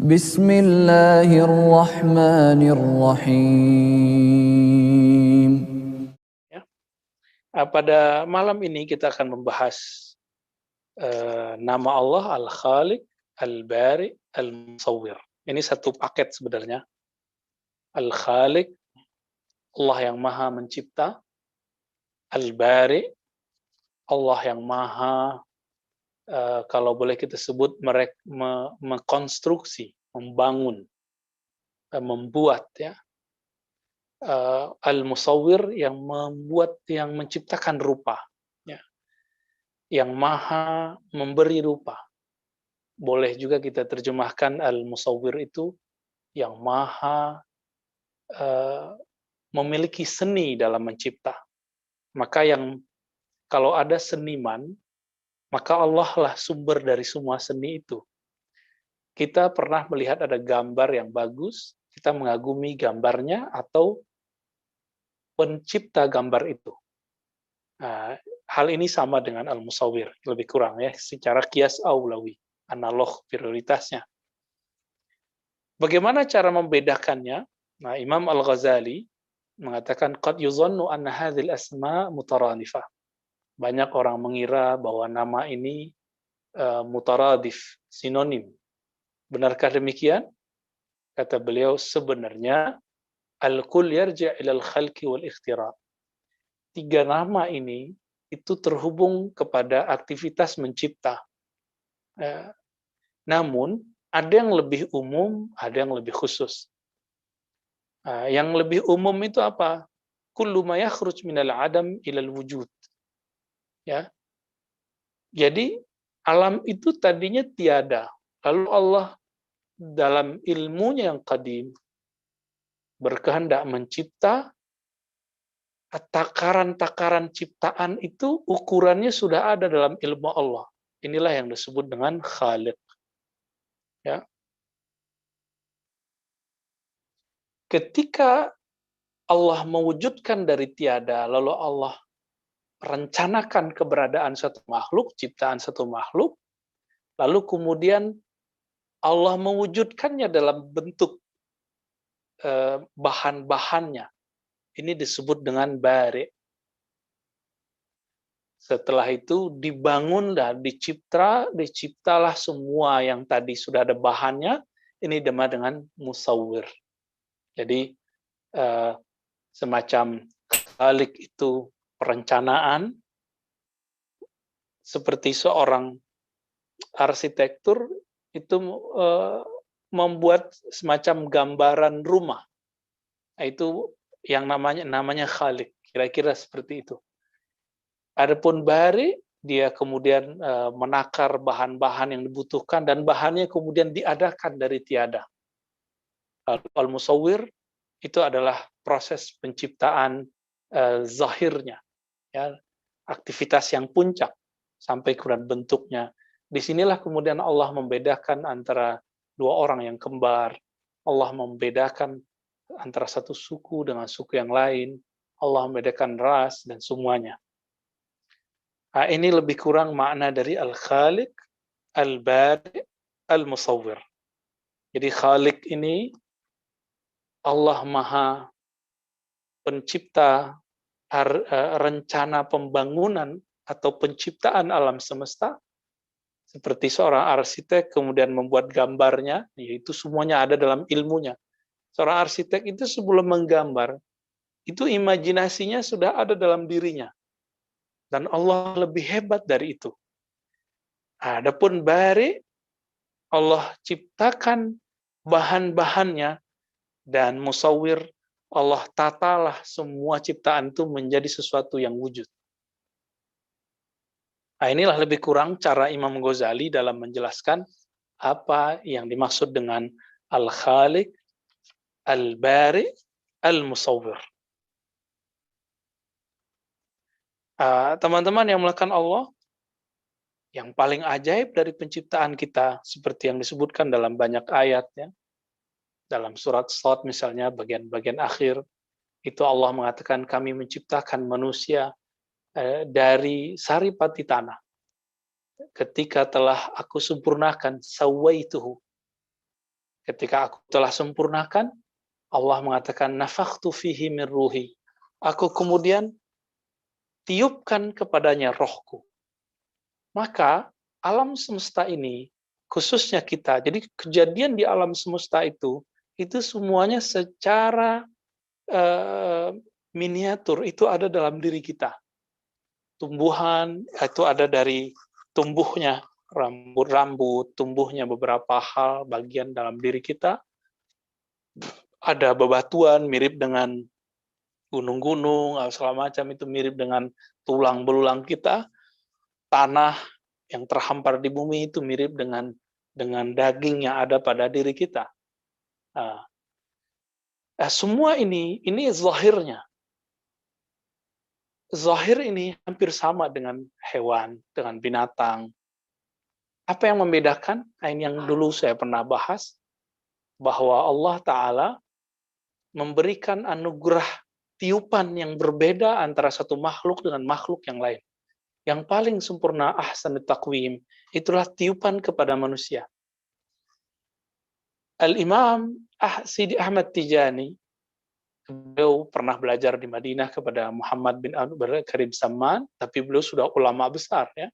Bismillahirrahmanirrahim. Ya. Pada malam ini kita akan membahas nama Allah Al-Khaliq, Al-Bari, Al-Musawwir. Ini satu paket sebenarnya. Al-Khaliq, Allah yang maha mencipta. Al-Bari, Allah yang maha, kalau boleh kita sebut, mengkonstruksi, membangun, membuat, ya. Al-Musawwir, yang membuat, yang menciptakan rupa, ya. Yang maha memberi rupa. Boleh juga kita terjemahkan Al-Musawwir itu yang maha memiliki seni dalam mencipta. Maka kalau ada seniman, maka Allah lah sumber dari semua seni itu. Kita pernah melihat ada gambar yang bagus, kita mengagumi gambarnya atau pencipta gambar itu. Nah, hal ini sama dengan Al-Musawwir, lebih kurang, ya, secara qiyas aulawi, analog prioritasnya. Bagaimana cara membedakannya? Nah, Imam Al-Ghazali mengatakan qad yuzannu anna hadhil asma mutaradifah. Banyak orang mengira bahwa nama ini mutaradif, sinonim. Benarkah demikian? Kata beliau, sebenarnya al-kull yarji' ila al-khalqi wal ikhtira'. Tiga nama ini itu terhubung kepada aktivitas mencipta. Namun ada yang lebih umum, ada yang lebih khusus. Yang lebih umum itu apa? Kullu ma yakhruj minal adam ilal wujud. Ya. Jadi alam itu tadinya tiada. Lalu Allah dalam ilmunya yang qadim berkehendak mencipta. Takaran-takaran ciptaan itu ukurannya sudah ada dalam ilmu Allah. Inilah yang disebut dengan Khaliq. Ya. Ketika Allah mewujudkan dari tiada, lalu Allah rencanakan keberadaan satu makhluk, ciptaan satu makhluk, lalu kemudian Allah mewujudkannya dalam bentuk bahan-bahannya. Ini disebut dengan bari. Setelah itu dibangunlah, diciptalah semua yang tadi sudah ada bahannya. Ini dengan musawwir. Jadi semacam khalik itu perencanaan, seperti seorang arsitektur itu membuat semacam gambaran rumah. Itu yang namanya khalik, kira-kira seperti itu. Adapun bari, dia kemudian menakar bahan-bahan yang dibutuhkan dan bahannya kemudian diadakan dari tiada. Al-Musawwir itu adalah proses penciptaan zahirnya, ya, aktivitas yang puncak sampai kemudian bentuknya. Disinilah kemudian Allah membedakan antara dua orang yang kembar. Allah membedakan antara satu suku dengan suku yang lain. Allah membedakan ras dan semuanya. Nah, ini lebih kurang makna dari Al-Khaliq, Al-Bari, Al-Musawwir. Jadi Khaliq ini Allah maha pencipta rencana pembangunan atau penciptaan alam semesta, seperti seorang arsitek kemudian membuat gambarnya, yaitu semuanya ada dalam ilmunya. Seorang arsitek itu sebelum menggambar, itu imajinasinya sudah ada dalam dirinya. Dan Allah lebih hebat dari itu. Adapun bari, Allah ciptakan bahan-bahannya, dan musawwir, Allah tatalah semua ciptaan itu menjadi sesuatu yang wujud. Nah, inilah lebih kurang cara Imam Ghazali dalam menjelaskan apa yang dimaksud dengan Al-Khaliq, Al-Bari, Al-Musawwir. Teman-teman yang melakukan Allah, yang paling ajaib dari penciptaan kita, seperti yang disebutkan dalam banyak ayat, ya, dalam surat Shad misalnya, bagian-bagian akhir, itu Allah mengatakan kami menciptakan manusia dari saripati tanah. Ketika telah aku sempurnakan, sawaituhu, Ketika aku telah sempurnakan, Allah mengatakan nafakhtu fihi min ruhi. Aku kemudian tiupkan kepadanya rohku. Maka alam semesta ini, khususnya kita, jadi kejadian di alam semesta itu semuanya secara miniatur itu ada dalam diri kita. Tumbuhan itu ada dari tumbuhnya rambut-rambut, tumbuhnya beberapa hal bagian dalam diri kita. Ada bebatuan mirip dengan gunung-gunung, segala macam itu mirip dengan tulang belulang kita. Tanah yang terhampar di bumi itu mirip dengan daging yang ada pada diri kita. Nah, semua ini zahirnya. Zahir ini hampir sama dengan hewan, dengan binatang. Apa yang membedakan? Ini yang dulu saya pernah bahas, bahwa Allah Ta'ala memberikan anugerah tiupan yang berbeda antara satu makhluk dengan makhluk yang lain. Yang paling sempurna ahsanut taqwim itulah tiupan kepada manusia. Al-Imam Sidi Ahmad Tijani, beliau pernah belajar di Madinah kepada Muhammad bin Abdul Karim Samman, tapi beliau sudah ulama besar, ya.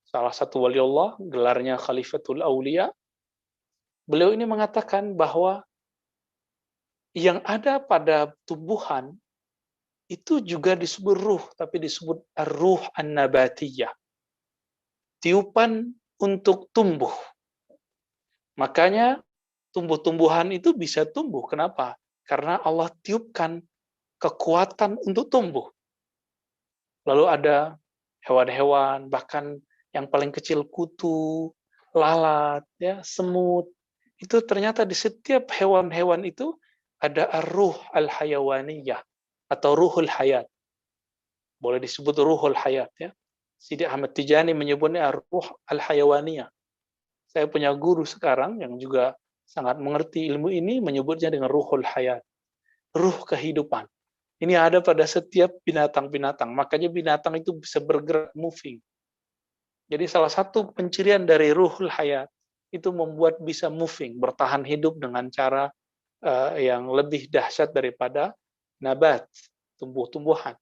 Salah satu wali Allah, gelarnya Khalifatul Aulia. Beliau ini mengatakan bahwa yang ada pada tumbuhan itu juga disebut ruh, tapi disebut ar-ruh an-nabatiyah. Tiupan untuk tumbuh. Makanya tumbuh-tumbuhan itu bisa tumbuh. Kenapa? Karena Allah tiupkan kekuatan untuk tumbuh. Lalu ada hewan-hewan, bahkan yang paling kecil kutu, lalat, ya, semut. Itu ternyata di setiap hewan-hewan itu ada ar-ruh al-hayawaniyah atau ruhul hayat. Boleh disebut ruhul hayat, ya. Sidi Ahmad Tijani menyebutnya ar-ruh al-hayawaniyah. Saya punya guru sekarang yang juga sangat mengerti ilmu ini, menyebutnya dengan ruhul hayat. Ruh kehidupan. Ini ada pada setiap binatang-binatang. Makanya binatang itu bisa bergerak, moving. Jadi salah satu pencirian dari ruhul hayat itu membuat bisa moving, bertahan hidup dengan cara yang lebih dahsyat daripada nabat, tumbuh-tumbuhan.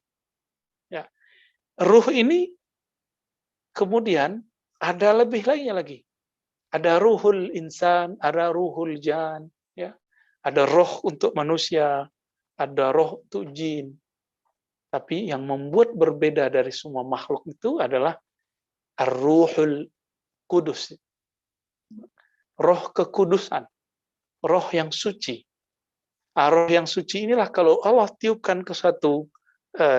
Ya. Ruh ini kemudian ada lebih lagi. Ada ruhul insan, ada ruhul jan, ya. Ada roh untuk manusia, ada roh untuk jin. Tapi yang membuat berbeda dari semua makhluk itu adalah ar-ruhul kudus. Roh kekudusan, roh yang suci. Roh yang suci inilah kalau Allah tiupkan ke suatu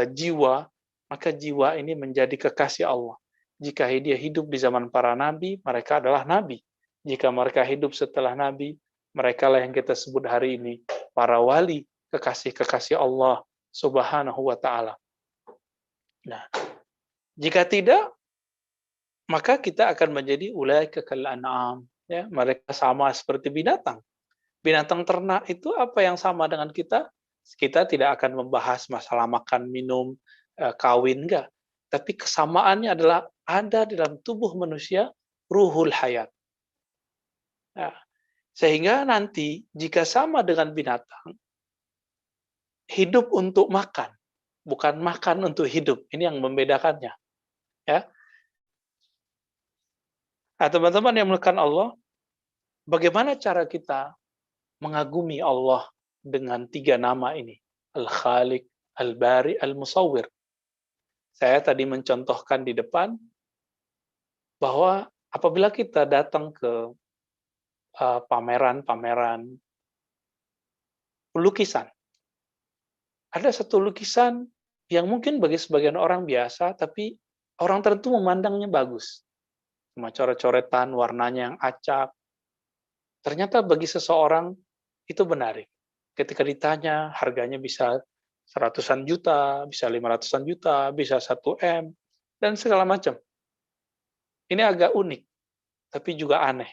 jiwa, maka jiwa ini menjadi kekasih Allah. Jika dia hidup di zaman para nabi, mereka adalah nabi. Jika mereka hidup setelah nabi, mereka lah yang kita sebut hari ini para wali, kekasih-kekasih Allah Subhanahu wa Ta'ala. Nah, jika tidak, maka kita akan menjadi ulaika kal an'am, ya, mereka sama seperti binatang. Binatang ternak itu apa yang sama dengan kita? Kita tidak akan membahas masalah makan, minum, kawin, enggak. Tapi kesamaannya adalah ada di dalam tubuh manusia ruhul hayat. Nah, sehingga nanti jika sama dengan binatang, hidup untuk makan, bukan makan untuk hidup. Ini yang membedakannya. Ya. Nah, teman-teman yang melakukan Allah, bagaimana cara kita mengagumi Allah dengan 3 nama ini? Al-Khaliq, Al-Bari, Al-Musawwir. Saya tadi mencontohkan di depan bahwa apabila kita datang ke pameran-pameran lukisan, ada satu lukisan yang mungkin bagi sebagian orang biasa, tapi orang tertentu memandangnya bagus. Cuma coret-coretan, warnanya yang acak. Ternyata bagi seseorang itu menarik. Ketika ditanya, harganya bisa seratusan juta, bisa 500-an juta, bisa 1 M, dan segala macam. Ini agak unik, tapi juga aneh.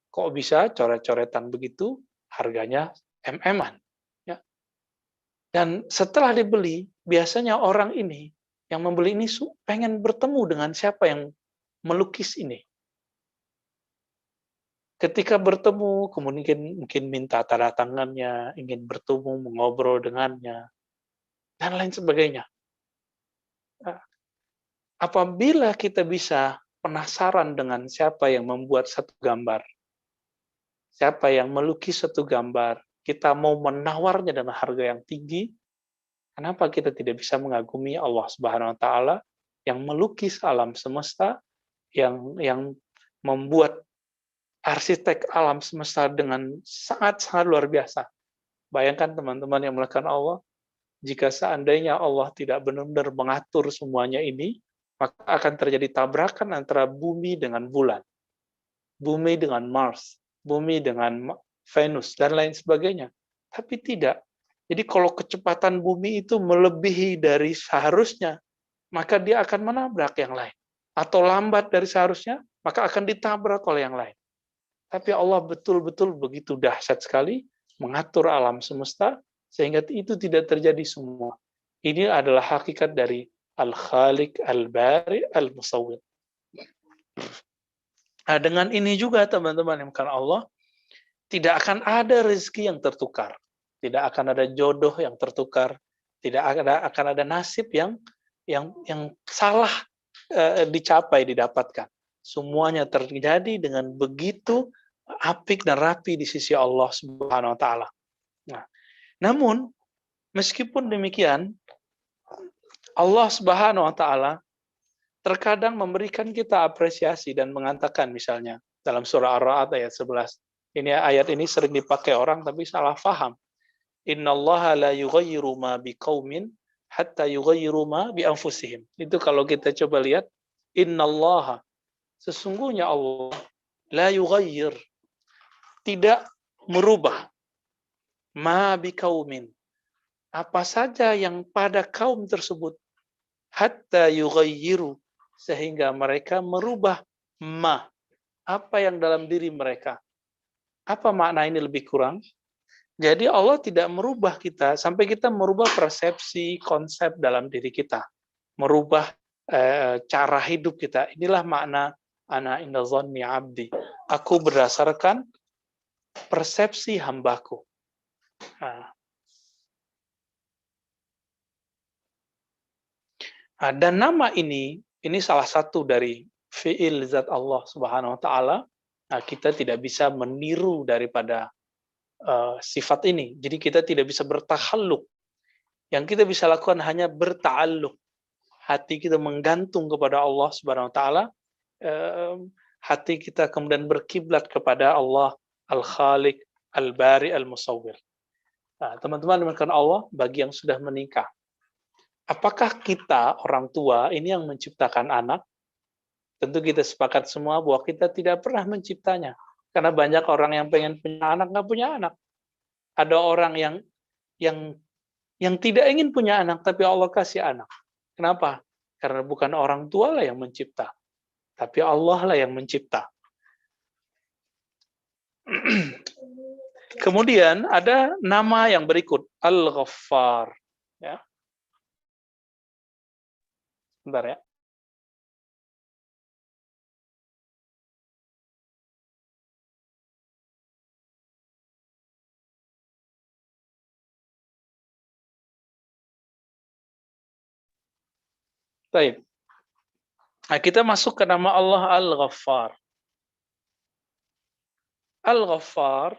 Kok bisa coret-coretan begitu, harganya MM-an? Ya. Dan setelah dibeli, biasanya orang ini, yang membeli ini pengen bertemu dengan siapa yang melukis ini. Ketika bertemu, kemudian mungkin minta tanda tangannya, ingin bertemu, mengobrol dengannya, dan lain sebagainya. Nah, apabila kita bisa penasaran dengan siapa yang membuat satu gambar, siapa yang melukis satu gambar, kita mau menawarnya dengan harga yang tinggi, kenapa kita tidak bisa mengagumi Allah Subhanahu wa taala yang melukis alam semesta, yang membuat arsitek alam semesta dengan sangat-sangat luar biasa. Bayangkan teman-teman yang melakukan Allah, jika seandainya Allah tidak benar-benar mengatur semuanya ini, maka akan terjadi tabrakan antara bumi dengan bulan, bumi dengan Mars, bumi dengan Venus, dan lain sebagainya. Tapi tidak. Jadi kalau kecepatan bumi itu melebihi dari seharusnya, maka dia akan menabrak yang lain. Atau lambat dari seharusnya, maka akan ditabrak oleh yang lain. Tapi Allah betul-betul begitu dahsyat sekali mengatur alam semesta, sehingga itu tidak terjadi semua. Ini adalah hakikat dari Al-Khaliq, Al-Bari, Al-Musawwir. Nah, dengan ini juga teman-teman yang bukan Allah, tidak akan ada rezeki yang tertukar, tidak akan ada jodoh yang tertukar, tidak akan ada nasib yang salah dicapai, didapatkan. Semuanya terjadi dengan begitu apik dan rapi di sisi Allah Subhanahu wa taala. Nah, namun meskipun demikian, Allah Subhanahu wa taala terkadang memberikan kita apresiasi dan mengatakan misalnya dalam surah Ar-Ra'd ayat 11. Ayat ini sering dipakai orang tapi salah faham. Innallaha la yughayyiru ma biqaumin hatta yughayyiru ma bi anfusihim. Itu kalau kita coba lihat, innallaha, sesungguhnya Allah, la yughayyir, tidak merubah, ma biqaumin, apa saja yang pada kaum tersebut, hatta yughayyiru, sehingga mereka merubah ma, apa yang dalam diri mereka. Apa makna ini lebih kurang? Jadi Allah tidak merubah kita sampai kita merubah persepsi, konsep dalam diri kita, merubah cara hidup kita. Inilah makna ana inda dhanni abdi. Aku berdasarkan persepsi hambaku. Dan nama ini salah satu dari fi'il zat Allah Subhanahu wa taala. Kita tidak bisa meniru daripada sifat ini. Jadi kita tidak bisa bertakhalluk. Yang kita bisa lakukan hanya berta'alluq. Hati kita menggantung kepada Allah Subhanahu wa taala. Hati kita kemudian berkiblat kepada Allah Al-Khaliq, Al-Bari, Al-Musawwir. Nah, teman-teman dimaksudkan Allah bagi yang sudah menikah. Apakah kita orang tua ini yang menciptakan anak? Tentu kita sepakat semua bahwa kita tidak pernah menciptanya. Karena banyak orang yang pengen punya anak, nggak punya anak. Ada orang yang tidak ingin punya anak, tapi Allah kasih anak. Kenapa? Karena bukan orang tua lah yang mencipta, tapi Allah lah yang mencipta. Kemudian ada nama yang berikut, Al-Ghaffar. Ya. Bentar ya. Baik. Nah, kita masuk ke nama Allah Al-Ghaffar. Al-Ghaffar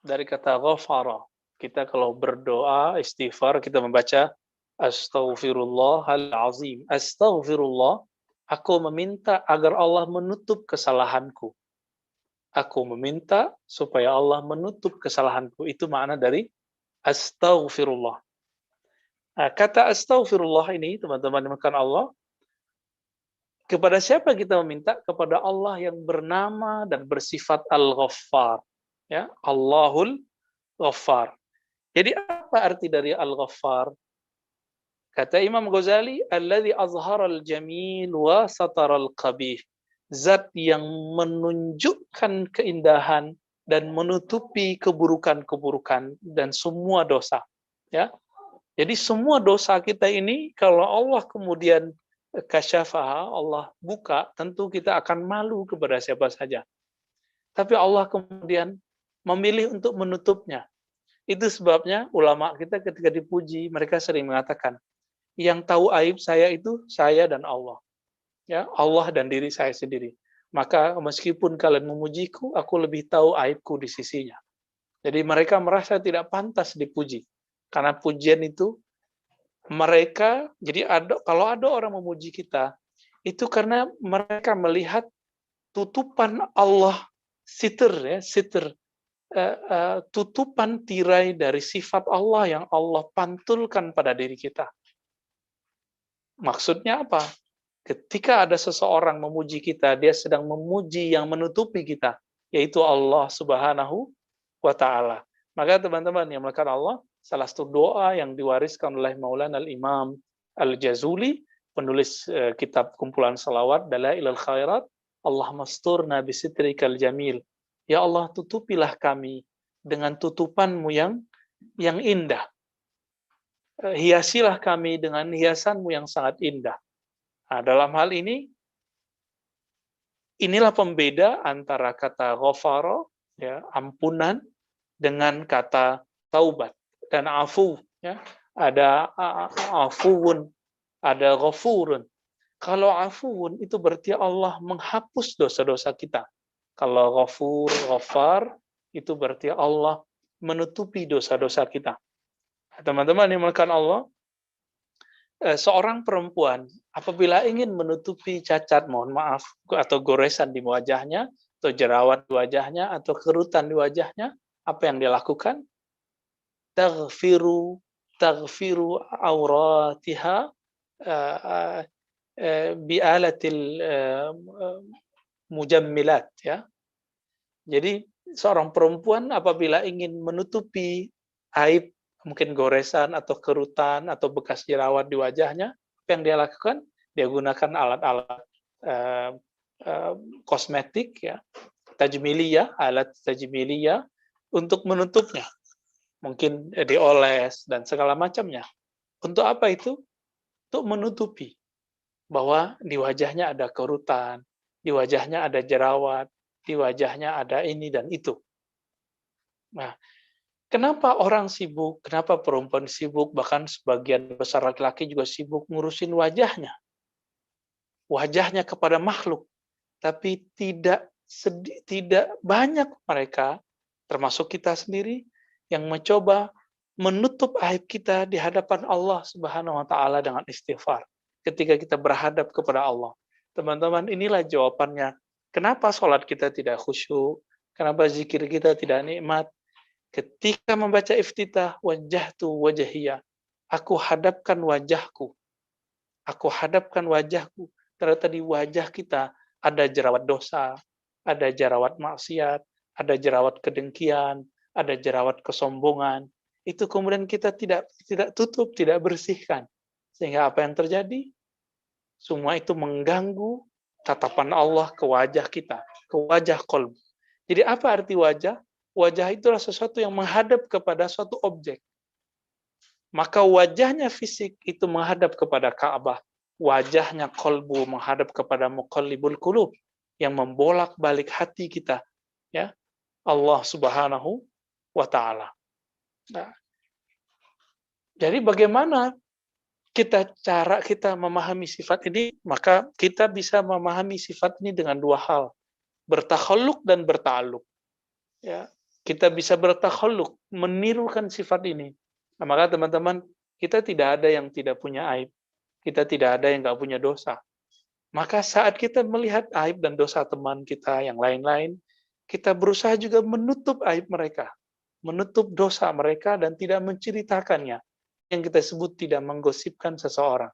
dari kata ghafara. Kita kalau berdoa, istighfar, kita membaca Astaghfirullahal azim. Astaghfirullah, aku meminta agar Allah menutup kesalahanku. Aku meminta supaya Allah menutup kesalahanku. Itu makna dari astaghfirullah. Nah, kata astaghfirullah ini, teman-teman dimakan Allah, kepada siapa kita meminta? Kepada Allah yang bernama dan bersifat Al-Ghaffar. Ya, Allahul Ghaffar. Jadi apa arti dari Al-Ghaffar? Kata Imam Ghazali, alladzi azharal jamil wa sataral qabih. Zat yang menunjukkan keindahan dan menutupi keburukan-keburukan dan semua dosa. Ya. Jadi semua dosa kita ini kalau Allah kemudian kasyafaha, Allah buka, tentu kita akan malu kepada siapa saja. tapi Allah kemudian memilih untuk menutupnya. Itu sebabnya ulama kita ketika dipuji, mereka sering mengatakan, yang tahu aib saya itu saya dan Allah. Ya, Allah dan diri saya sendiri. Maka meskipun kalian memujiku, aku lebih tahu aibku di sisinya. Jadi mereka merasa tidak pantas dipuji. Karena pujian itu mereka, jadi kalau ada orang memuji kita, itu karena mereka melihat tutupan Allah, sitir, tutupan tirai dari sifat Allah yang Allah pantulkan pada diri kita. Maksudnya apa? Ketika ada seseorang memuji kita, dia sedang memuji yang menutupi kita, yaitu Allah Subhanahu wa Ta'ala. Maka teman-teman yang melakukan Allah, salah satu doa yang diwariskan oleh Maulana Al-Imam Al-Jazuli, penulis kitab kumpulan salawat, Dalailul Khairat, Allah masturna bisitrikal jamil. Ya Allah, tutupilah kami dengan tutupanmu yang indah. Hiasilah kami dengan hiasanmu yang sangat indah. Nah, dalam hal ini, inilah pembeda antara kata ghafara, ya, ampunan, dengan kata taubat dan afu. Ya. Ada afuun, ada ghafurun. Kalau afuun itu berarti Allah menghapus dosa-dosa kita. Kalau ghafur, ghafar, itu berarti Allah menutupi dosa-dosa kita. Teman-teman yang melakukan Allah, seorang perempuan apabila ingin menutupi cacat, mohon maaf, atau goresan di wajahnya, atau jerawat di wajahnya, atau kerutan di wajahnya, apa yang dia lakukan? Taghfiru auratiha bi'alatil mujammilat, ya. Jadi seorang perempuan apabila ingin menutupi aib, mungkin goresan atau kerutan atau bekas jerawat di wajahnya, apa yang dia lakukan? Dia gunakan alat-alat kosmetik, ya, tajmiliyah, alat tajmiliyah untuk menutupnya. Mungkin dioles dan segala macamnya. Untuk apa itu? Untuk menutupi bahwa di wajahnya ada kerutan, di wajahnya ada jerawat, di wajahnya ada ini dan itu. Nah, kenapa orang sibuk, kenapa perempuan sibuk, bahkan sebagian besar laki-laki juga sibuk ngurusin wajahnya. Wajahnya kepada makhluk, tapi tidak banyak mereka, termasuk kita sendiri, yang mencoba menutup aib kita di hadapan Allah Subhanahu wa Ta'ala dengan istighfar. Ketika kita berhadap kepada Allah. Teman-teman, inilah jawabannya. Kenapa sholat kita tidak khusyuk? Kenapa zikir kita tidak nikmat? Ketika membaca iftitah, wajjahtu wajahiyah. Aku hadapkan wajahku. Aku hadapkan wajahku. Ternyata di wajah kita ada jerawat dosa, ada jerawat maksiat, ada jerawat kedengkian, ada jerawat kesombongan. Itu kemudian kita tidak tutup, tidak bersihkan. Sehingga apa yang terjadi? Semua itu mengganggu tatapan Allah ke wajah kita, ke wajah qalb. Jadi apa arti wajah? Wajah itulah sesuatu yang menghadap kepada suatu objek. Maka wajahnya fisik itu menghadap kepada Ka'bah. Wajahnya qalbu menghadap kepada muqallibul qulub, yang membolak-balik hati kita. Ya, Allah Subhanahu wa Ta'ala. Nah, jadi bagaimana cara kita memahami sifat ini? Maka kita bisa memahami sifat ini dengan dua hal, bertakhalluk dan berta'alluq. Ya, kita bisa bertakhalluk, menirukan sifat ini. Nah, maka teman-teman, kita tidak ada yang tidak punya aib. Kita tidak ada yang nggak punya dosa. Maka saat kita melihat aib dan dosa teman kita yang lain-lain, kita berusaha juga menutup aib mereka, menutup dosa mereka dan tidak menceritakannya. Yang kita sebut tidak menggosipkan seseorang.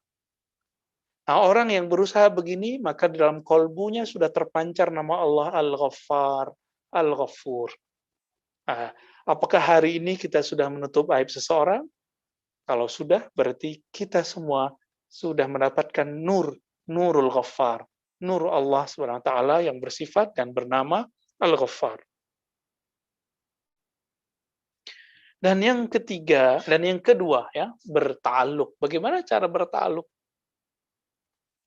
Nah, orang yang berusaha begini, maka di dalam kolbunya sudah terpancar nama Allah Al-Ghaffar, Al-Ghafur. Nah, apakah hari ini kita sudah menutup aib seseorang? Kalau sudah, berarti kita semua sudah mendapatkan Nurul Ghaffar, nur Allah SWT yang bersifat dan bernama Al-Ghaffar. Dan yang ketiga, dan yang kedua, ya, berta'alluq. Bagaimana cara berta'alluq?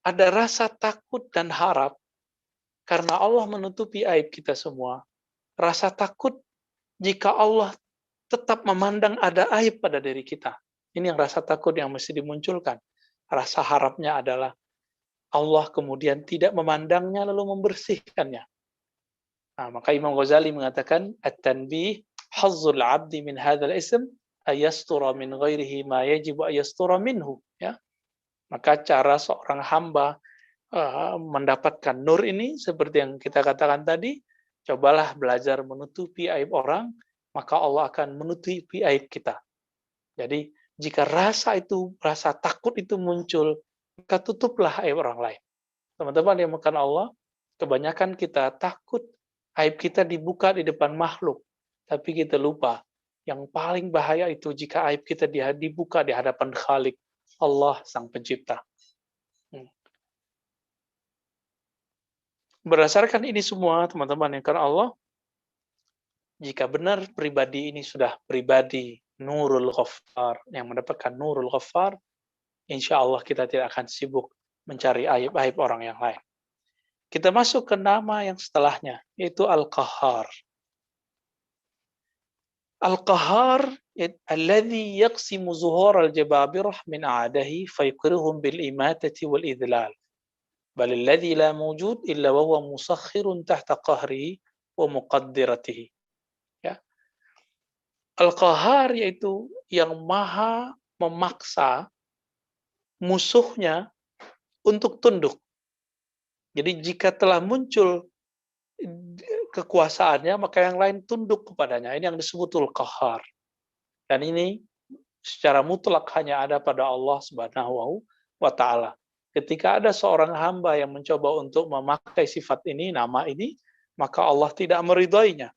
Ada rasa takut dan harap, karena Allah menutupi aib kita semua. rasa takut jika Allah tetap memandang ada aib pada diri kita. Ini yang rasa takut yang mesti dimunculkan. Rasa harapnya adalah Allah kemudian tidak memandangnya lalu membersihkannya. Nah, maka Imam Ghazali mengatakan, at-tanbih hazzul 'abdi min hadzal ism ayastura min ghairihi ma yajibu ayastura minhu, ya. Maka cara seorang hamba mendapatkan nur ini seperti yang kita katakan tadi, cobalah belajar menutupi aib orang, maka Allah akan menutupi aib kita. Jadi jika rasa takut itu muncul, maka tutuplah aib orang lain. Teman-teman yang makan Allah, kebanyakan kita takut aib kita dibuka di depan makhluk, tapi kita lupa yang paling bahaya itu jika aib kita dibuka di hadapan Khalik, Allah Sang Pencipta. Berdasarkan ini semua, teman-teman yang karena Allah, jika benar pribadi ini sudah pribadi Nurul Ghaffar, yang mendapatkan Nurul Ghaffar, insya Allah kita tidak akan sibuk mencari aib-aib orang yang lain. Kita masuk ke nama yang setelahnya, yaitu Al-Qahhar. Al-Qahhar, alladhi yaqsimu zuhur al-jababirah min a'adahi fayqirhum bil-imatati wal-idlal. Bal alladhi la mawjud illa wa huwa musakhirun tahta qahrihi wa muqaddiratihi. Ya. Al-Qahhar yaitu yang maha memaksa musuhnya untuk tunduk. Jadi jika telah muncul kekuasaannya, maka yang lain tunduk kepadanya. Ini yang disebut Al-Qahhar. Dan ini secara mutlak hanya ada pada Allah Subhanahu wa Ta'ala. Ketika ada seorang hamba yang mencoba untuk memakai sifat ini, nama ini, maka Allah tidak meridainya.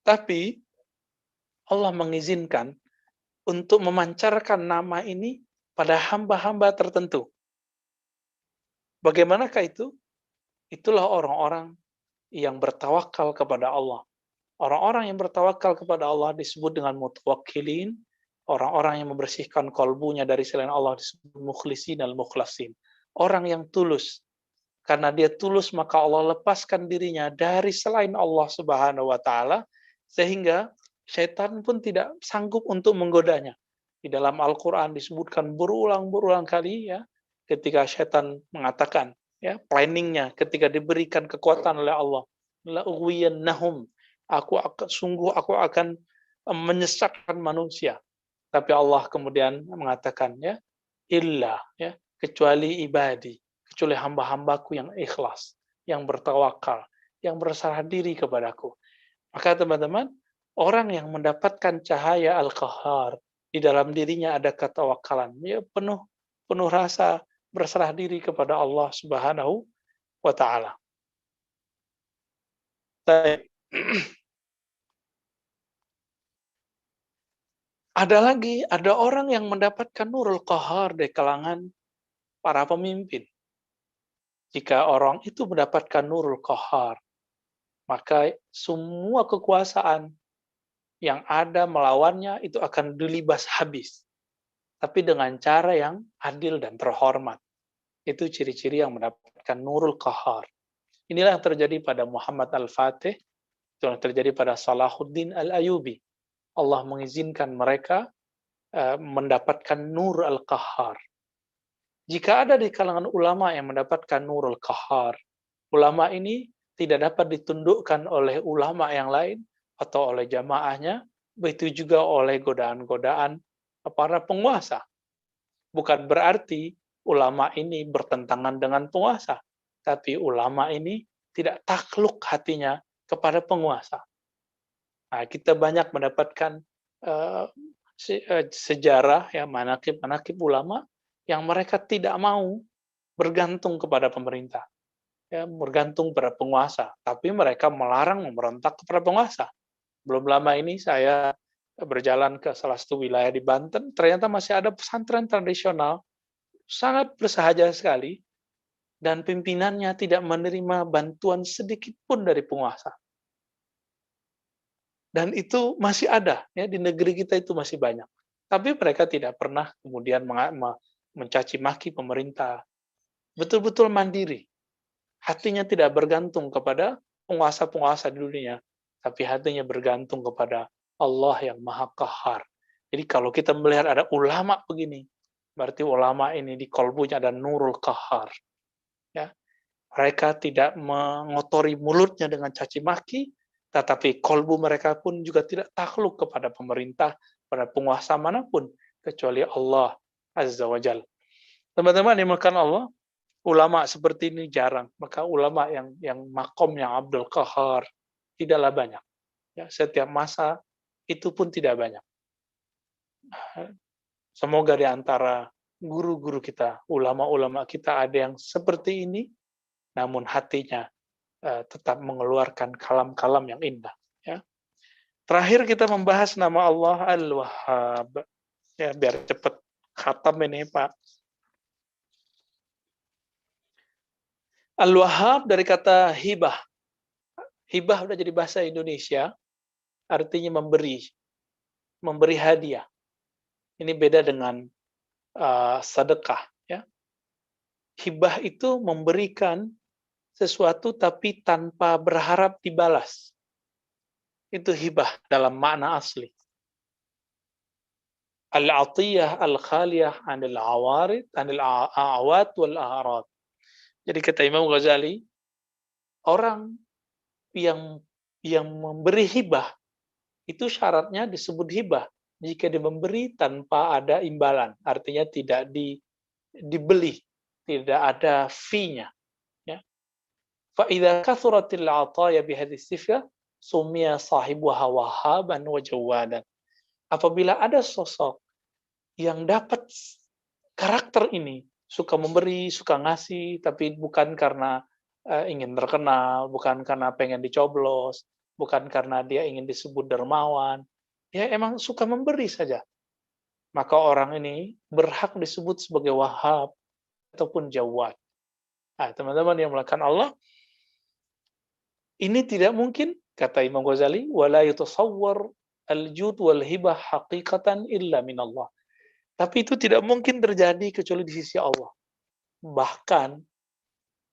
Tapi Allah mengizinkan untuk memancarkan nama ini pada hamba-hamba tertentu. Bagaimanakah itu? Itulah orang-orang yang bertawakal kepada Allah. Orang-orang yang bertawakal kepada Allah disebut dengan mutawakkilin. Orang-orang yang membersihkan kolbunya dari selain Allah disebut mukhlisin al-mukhlasin. Orang yang tulus. Karena dia tulus, maka Allah lepaskan dirinya dari selain Allah Subhanahu wa Ta'ala, sehingga syaitan pun tidak sanggup untuk menggodanya. Di dalam Al-Quran disebutkan berulang-berulang kali, ya, ketika syaitan mengatakan, ya, planningnya ketika diberikan kekuatan oleh Allah, la'uwiyannahum, aku akan menyesatkan manusia. Tapi Allah kemudian mengatakan, ya, illa, ya, kecuali ibadi, kecuali hamba-hambaku yang ikhlas, yang bertawakal, yang berserah diri kepadaku. Maka teman-teman, orang yang mendapatkan cahaya Al-Qahhar, di dalam dirinya ada ketawakalan, ya, penuh rasa berserah diri kepada Allah Subhanahu wa Ta'ala. Ada orang yang mendapatkan Nurul Qahhar dari kalangan para pemimpin. Jika orang itu mendapatkan Nurul Qahhar, maka semua kekuasaan yang ada melawannya itu akan dilibas habis. Tapi dengan cara yang adil dan terhormat. Itu ciri-ciri yang mendapatkan Nurul Qahhar. Inilah yang terjadi pada Muhammad Al-Fatih, itu yang terjadi pada Salahuddin Al-Ayyubi. Allah mengizinkan mereka mendapatkan Nur Al-Qahhar. Jika ada di kalangan ulama yang mendapatkan Nurul Qahhar, ulama ini tidak dapat ditundukkan oleh ulama yang lain atau oleh jamaahnya, begitu juga oleh godaan-godaan para penguasa. Bukan berarti ulama ini bertentangan dengan penguasa, tapi ulama ini tidak takluk hatinya kepada penguasa. Nah, kita banyak mendapatkan sejarah, ya, manaqib ulama yang mereka tidak mau bergantung kepada pemerintah, ya, bergantung pada penguasa, tapi mereka melarang memberontak kepada penguasa. Belum lama ini saya berjalan ke salah satu wilayah di Banten, ternyata masih ada pesantren tradisional sangat bersahaja sekali, dan pimpinannya tidak menerima bantuan sedikit pun dari penguasa. Dan itu masih ada, ya, di negeri kita itu masih banyak. Tapi mereka tidak pernah kemudian mencaci maki pemerintah. Betul-betul mandiri. Hatinya tidak bergantung kepada penguasa-penguasa di dunia, tapi hatinya bergantung kepada Allah yang Maha Qahhar. Jadi kalau kita melihat ada ulama begini, berarti ulama ini di kolbunya ada Nurul Qahhar. Ya. Mereka tidak mengotori mulutnya dengan caci maki, tetapi kolbu mereka pun juga tidak takluk kepada pemerintah, pada penguasa manapun, kecuali Allah Azza wa Jalla. Teman-teman dimakan Allah, ulama seperti ini jarang. Maka ulama yang makomnya Abdul Qahhar tidaklah banyak. Ya, setiap masa itu pun tidak banyak. Semoga di antara guru-guru kita, ulama-ulama kita ada yang seperti ini, namun hatinya tetap mengeluarkan kalam-kalam yang indah. Ya. Terakhir kita membahas nama Allah Al-Wahhab. Ya, biar cepat khatam ini Pak. Al-Wahhab dari kata hibah. Hibah udah jadi bahasa Indonesia, artinya memberi, memberi hadiah. Ini beda dengan sedekah. Ya. Hibah itu memberikan sesuatu tapi tanpa berharap dibalas. Itu hibah dalam makna asli. Al-atiyah al-khaliyah anil awarid, anil awad wal aharad. Jadi kata Imam Ghazali, orang yang memberi hibah, itu syaratnya disebut hibah. Jika dia memberi tanpa ada imbalan, artinya tidak dibeli, tidak ada fee-nya. Ya. فَإِذَا كَثُرَتِ الْعَطَايَا بِهَذِهِ الصِّفَةِ سُمِّيَ صَاحِبُهَا وَهَّابًا وَجَوَّادًا. Apabila ada sosok yang dapat karakter ini, suka memberi, suka ngasih, tapi bukan karena ingin terkenal, bukan karena pengen dicoblos, bukan karena dia ingin disebut dermawan, dia emang suka memberi saja. Maka orang ini berhak disebut sebagai Wahhab ataupun Jawad. Nah, teman-teman yang melakukan Allah, ini tidak mungkin, kata Imam Ghazali, wala yutasawwar al-jud wal hibah haqiqatan illa min Allah. Tapi itu tidak mungkin terjadi kecuali di sisi Allah. Bahkan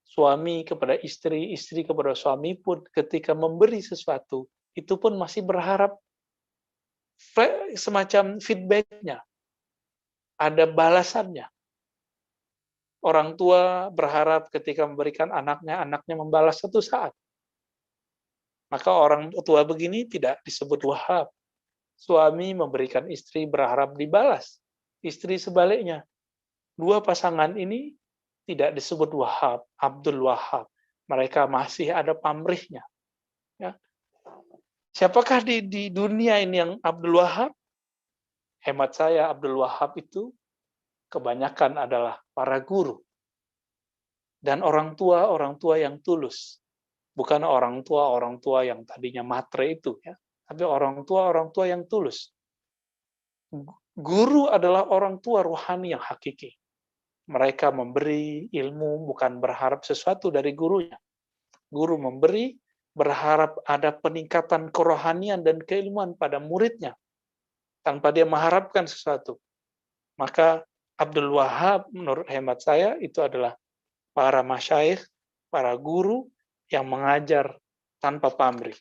suami kepada istri, istri kepada suami pun ketika memberi sesuatu, itu pun masih berharap semacam feedback-nya, ada balasannya. Orang tua berharap ketika memberikan anaknya, anaknya membalas satu saat. Maka orang tua begini tidak disebut Wahhab. Suami memberikan istri berharap dibalas. Istri sebaliknya. Dua pasangan ini tidak disebut Wahhab, Abdul Wahhab. Mereka masih ada pamrihnya. Ya. Siapakah di dunia ini yang Abdul Wahhab? Hemat saya, Abdul Wahhab itu kebanyakan adalah para guru. Dan orang tua yang tulus. Bukan orang tua yang tadinya matre itu. Ya. Tapi orang tua yang tulus. Guru adalah orang tua rohani yang hakiki. Mereka memberi ilmu bukan berharap sesuatu dari gurunya. Guru memberi berharap ada peningkatan kerohanian dan keilmuan pada muridnya tanpa dia mengharapkan sesuatu. Maka Abdul Wahhab menurut hemat saya itu adalah para masyayikh, para guru yang mengajar tanpa pamrih.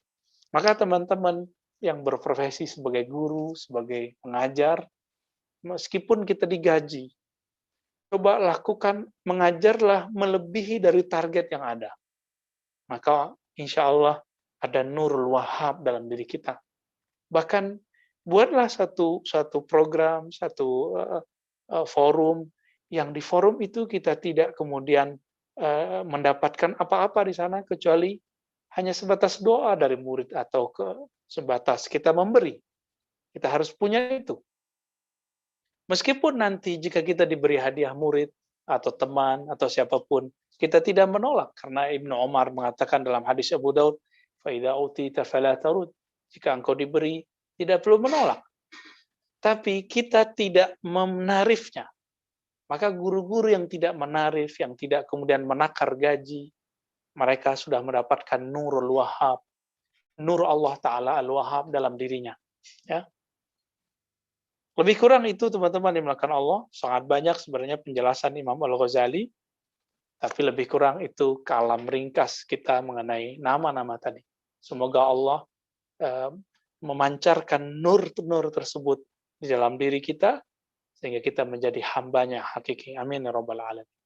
Maka teman-teman yang berprofesi sebagai guru, sebagai pengajar, meskipun kita digaji, coba lakukan, mengajarlah melebihi dari target yang ada. Maka insya Allah ada Nurul Wahhab dalam diri kita. Bahkan buatlah satu program, satu forum, yang di forum itu kita tidak kemudian mendapatkan apa-apa di sana, kecuali hanya sebatas doa dari murid atau sebatas kita memberi. Kita harus punya itu. Meskipun nanti jika kita diberi hadiah murid atau teman atau siapapun, kita tidak menolak. Karena Ibnu Umar mengatakan dalam hadis Abu Daud, فَإِذَا أُوتِيتَ فَلَا تَرُدْ. Jika engkau diberi, tidak perlu menolak. Tapi kita tidak menarifnya. Maka guru-guru yang tidak menarif, yang tidak kemudian menakar gaji, mereka sudah mendapatkan Nurul Wahhab, Nur Allah Ta'ala Al-Wahhab dalam dirinya. Ya. Lebih kurang itu teman-teman dimulakan Allah, sangat banyak sebenarnya penjelasan Imam Al-Ghazali Tapi lebih kurang itu kalam ringkas kita mengenai nama-nama tadi. Semoga Allah eh, memancarkan nur-nur tersebut di dalam diri kita, sehingga kita menjadi hambanya hakiki. Amin ya rabbal alamin.